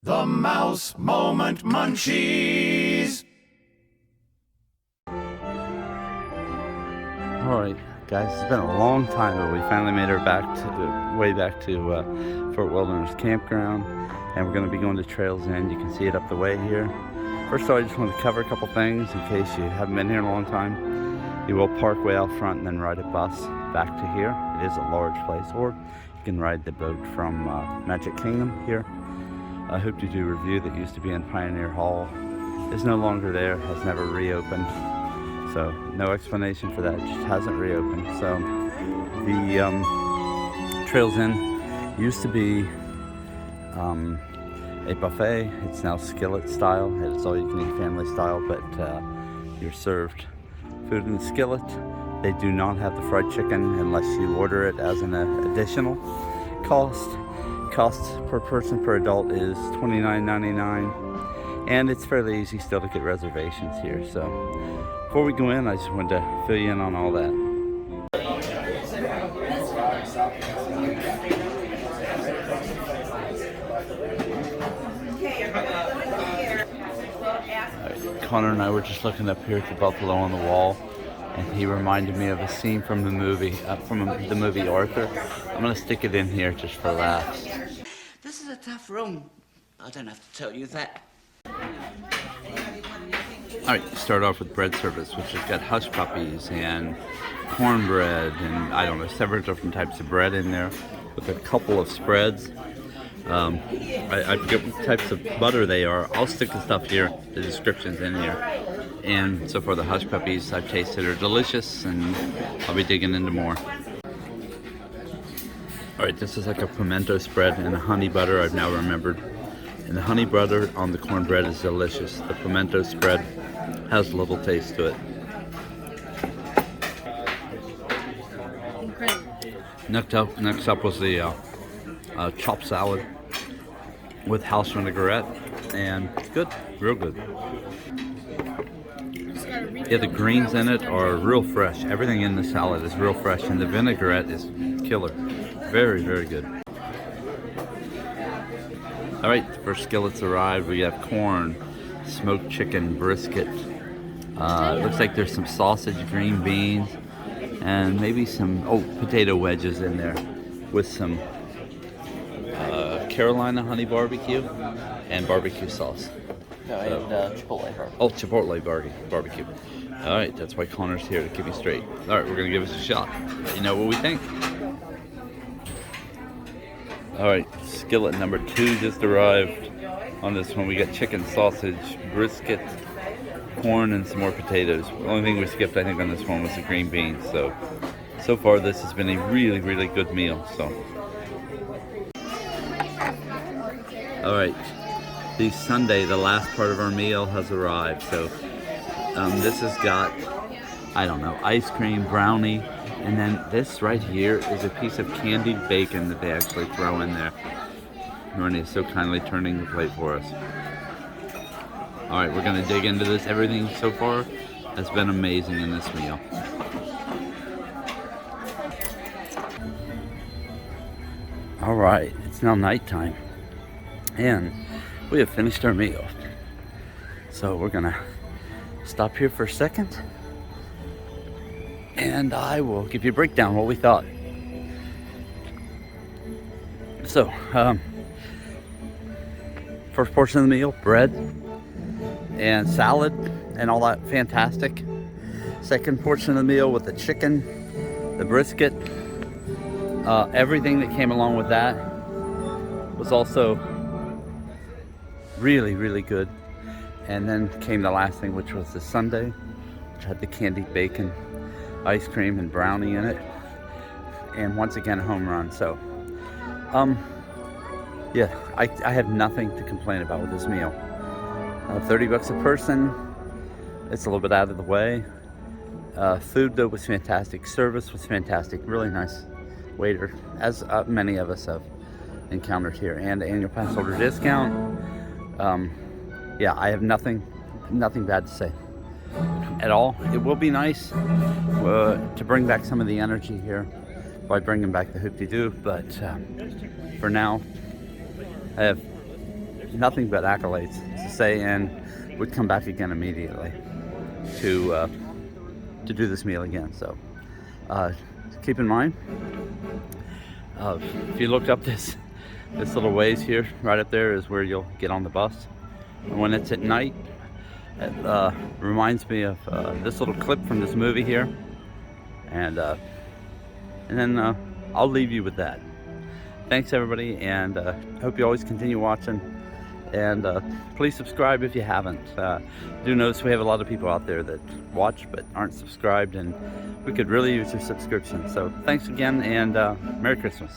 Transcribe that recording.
The Mouse Moment Munchies! Alright guys, it's been a long time, but we finally made our way back to Fort Wilderness Campground, and we're going to be going to Trails End. You can see it up the way here. First of all, I just want to cover a couple things in case you haven't been here in a long time. You will park way out front and then ride a bus back to here. It is a large place, or you can ride the boat from Magic Kingdom here. A Hoop-de-Doo Review that used to be in Pioneer Hall is no longer there, has never reopened. So no explanation for that, it just hasn't reopened. So the Trails End used to be a buffet. It's now skillet style. It's all you can eat family style, but you're served food in the skillet. They do not have the fried chicken unless you order it as an additional cost. Cost per person per adult is $29.99, and it's fairly easy still to get reservations here. So before we go in, I just wanted to fill you in on all that. Connor and I were just looking up here at the buffalo on the wall, and he reminded me of a scene from the movie Arthur. I'm gonna stick it in here just for laughs. This is a tough room. I don't have to tell you that. Alright, start off with bread service, which has got hush puppies and cornbread and I don't know, several different types of bread in there with a couple of spreads. I forget what types of butter they are. I'll stick the stuff here, the description's in here. And so far the hush puppies I've tasted are delicious, and I'll be digging into more. Alright, this is like a pimento spread and a honey butter, I've now remembered. And the honey butter on the cornbread is delicious. The pimento spread has a little taste to it. Next up was the chopped salad with house vinaigrette, and good, real good. Yeah, the greens in it are real fresh. Everything in the salad is real fresh, and the vinaigrette is killer. Very, very good. Alright, the first skillets arrived. We have corn, smoked chicken, brisket. It looks like there's some sausage, green beans, and maybe some potato wedges in there with some Carolina honey barbecue and barbecue sauce. No, and Chipotle barbecue. Oh, Chipotle barbecue. Alright, that's why Connor's here, to keep me straight. Alright, we're going to give this a shot. Let you know what we think. Alright, skillet number 2 just arrived. On this one we got chicken, sausage, brisket, corn, and some more potatoes. The only thing we skipped, I think, on this one was the green beans. So far this has been a really, really good meal. Alright, the Sunday, the last part of our meal has arrived. So this has got, I don't know, ice cream, brownie, and then this right here is a piece of candied bacon that they actually throw in there. Renee is so kindly turning the plate for us. Alright, we're going to dig into this. Everything so far has been amazing in this meal. Alright, it's now nighttime, and we have finished our meal. So we're going to stop here for a second, and I will give you a breakdown of what we thought. So, first portion of the meal, bread and salad and all that, fantastic. Second portion of the meal with the chicken, the brisket, everything that came along with that was also really, really good. And then came the last thing, which was the sundae, which had the candied bacon, ice cream, and brownie in it. And once again, a home run. So, yeah, I have nothing to complain about with this meal. 30 bucks a person. It's a little bit out of the way. Food though was fantastic. Service was fantastic. Really nice waiter, as many of us have encountered here. And the annual pass holder discount. Yeah, I have nothing bad to say at all. It will be nice to bring back some of the energy here by bringing back the Hoop-de-Doo, but for now I have nothing but accolades to say, and would come back again immediately to do this meal again. So keep in mind, if you look up this little ways here, right up there is where you'll get on the bus. And when it's at night, it reminds me of this little clip from this movie here, and then I'll leave you with that. Thanks everybody, and hope you always continue watching, and please subscribe if you haven't. Do notice we have a lot of people out there that watch but aren't subscribed, and we could really use your subscription. So thanks again, and Merry Christmas.